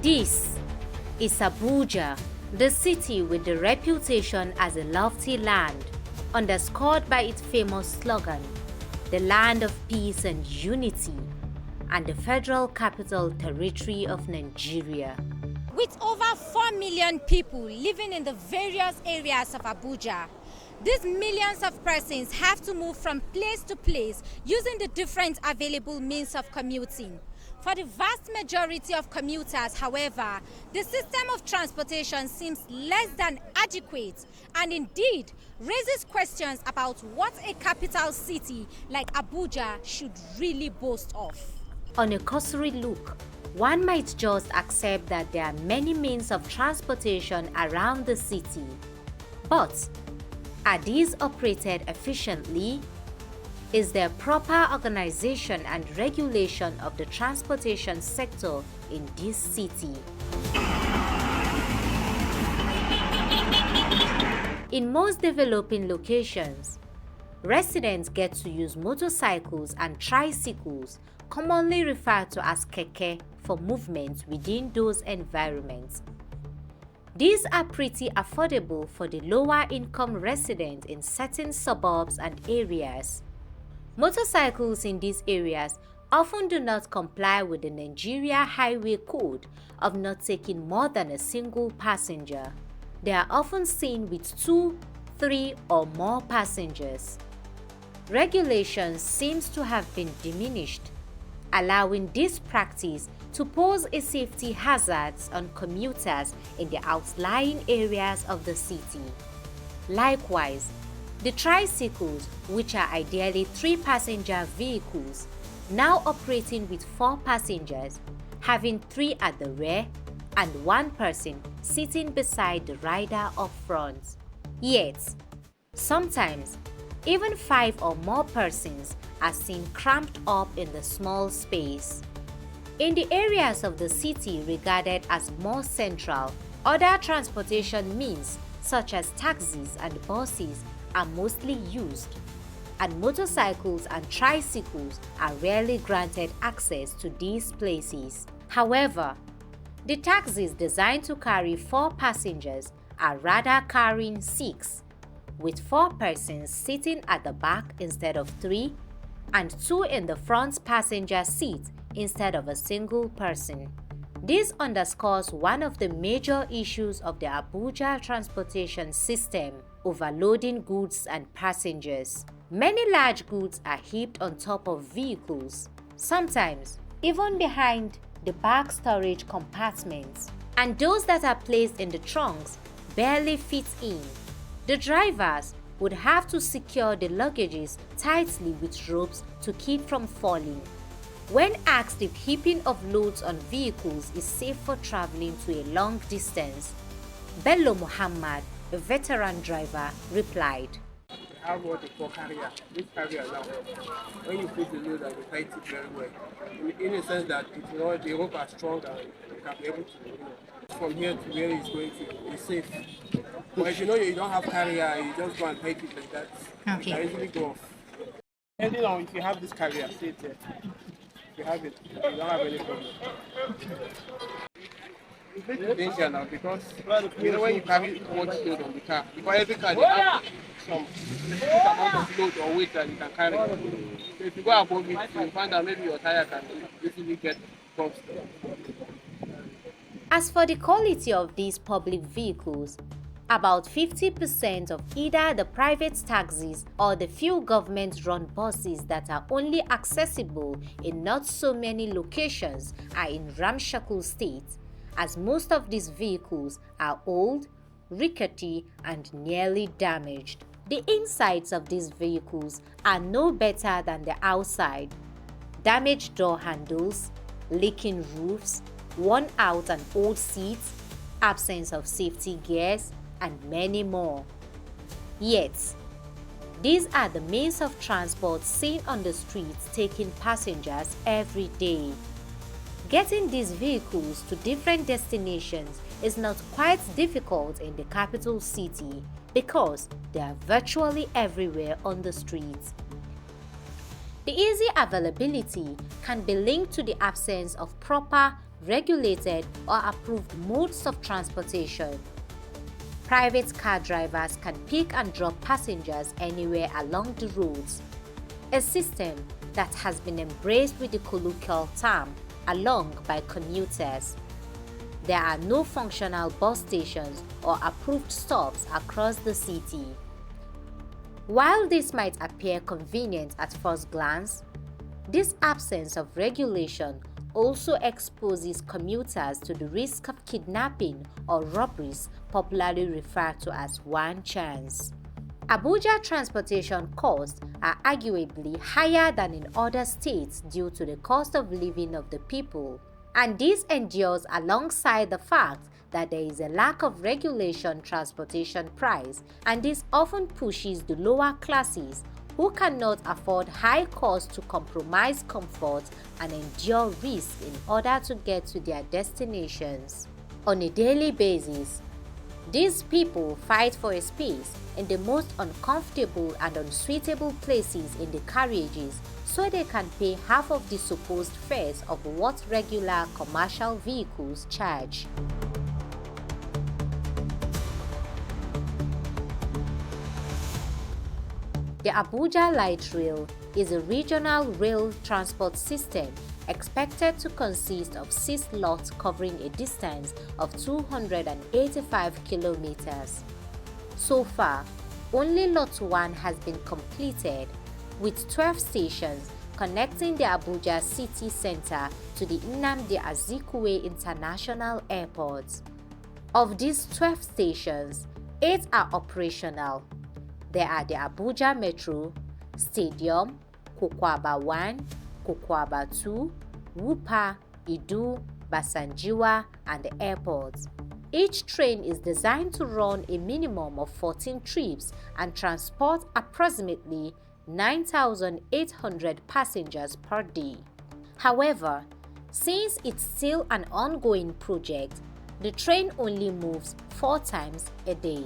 This is Abuja, the city with the reputation as a lofty land, underscored by its famous slogan, the land of peace and unity, and the Federal Capital Territory of Nigeria. With over 4 million people living in the various areas of Abuja, these millions of persons have to move from place to place using the different available means of commuting. For the vast majority of commuters, however, the system of transportation seems less than adequate and indeed raises questions about what a capital city like Abuja should really boast of. On a cursory look, one might just accept that there are many means of transportation around the city. But are these operated efficiently? Is there proper organization and regulation of the transportation sector in this city? In most developing locations, residents get to use motorcycles and tricycles, commonly referred to as keke, for movement within those environments. These are pretty affordable for the lower income residents in certain suburbs and areas. Motorcycles in these areas often do not comply with the Nigeria Highway Code of not taking more than a single passenger. They are often seen with 2, 3 or more passengers. Regulation seems to have been diminished, allowing this practice to pose a safety hazard on commuters in the outlying areas of the city. Likewise, the tricycles, which are ideally 3-passenger vehicles, now operating with 4 passengers, having 3 at the rear and 1 person sitting beside the rider up front. Yet, sometimes, even 5 or more persons are seen cramped up in the small space. In the areas of the city regarded as more central, other transportation means such as taxis and buses are mostly used, and motorcycles and tricycles are rarely granted access to these places. However, the taxis designed to carry 4 passengers are rather carrying 6, with 4 persons sitting at the back instead of 3, and 2 in the front passenger seat instead of a single person. This underscores one of the major issues of the Abuja transportation system: overloading goods and passengers. Many large goods are heaped on top of vehicles, sometimes even behind the back storage compartments, and those that are placed in the trunks barely fit in. The drivers would have to secure the luggages tightly with ropes to keep from falling. When asked if heaping of loads on vehicles is safe for traveling to a long distance, Bello Muhammad, a veteran driver, replied, "We have what they call carrier. This carrier now, when you put the load and you tight it very well, in a sense that the rope are strong and you can be able to, from here to where it's going to, it's safe. But if you don't have carrier, you just go and take it like that. Okay. You can easily go off. Depending on if you have this carrier, see it there. If you have it, you don't have any problem. It's danger now because when you carry much load on the car, because every car they have some specific amount of load or weight that you can carry. So if you go above it, you find that maybe your tire can easily get bumped. As for the quality of these public vehicles, about 50% of either the private taxis or the few government-run buses that are only accessible in not so many locations are in ramshackle state, as most of these vehicles are old, rickety, and nearly damaged. The insides of these vehicles are no better than the outside. Damaged door handles, leaking roofs, worn-out and old seats, absence of safety gears, and many more. Yet, these are the means of transport seen on the streets taking passengers every day. Getting these vehicles to different destinations is not quite difficult in the capital city because they are virtually everywhere on the streets. The easy availability can be linked to the absence of proper regulated or approved modes of transportation. Private car drivers can pick and drop passengers anywhere along the roads, a system that has been embraced with the colloquial term "along" by commuters. There are no functional bus stations or approved stops across the city. While this might appear convenient at first glance, this absence of regulation also exposes commuters to the risk of kidnapping or robberies, popularly referred to as one chance. Abuja transportation costs are arguably higher than in other states due to the cost of living of the people, and this endures alongside the fact that there is a lack of regulation transportation price, and this often pushes the lower classes who cannot afford high costs to compromise comfort and endure risk in order to get to their destinations. On a daily basis, these people fight for a space in the most uncomfortable and unsuitable places in the carriages so they can pay half of the supposed fares of what regular commercial vehicles charge. The Abuja Light Rail is a regional rail transport system expected to consist of 6 lots covering a distance of 285 kilometers. So far, only Lot 1 has been completed, with 12 stations connecting the Abuja city center to the Nnamdi Azikiwe International Airport. Of these 12 stations, 8 are operational. There are the Abuja Metro, Stadium, Kokwaba 1, Kokwaba 2, Wupa, Idu, Basanjiwa, and the airport. Each train is designed to run a minimum of 14 trips and transport approximately 9,800 passengers per day. However, since it's still an ongoing project, the train only moves 4 times a day.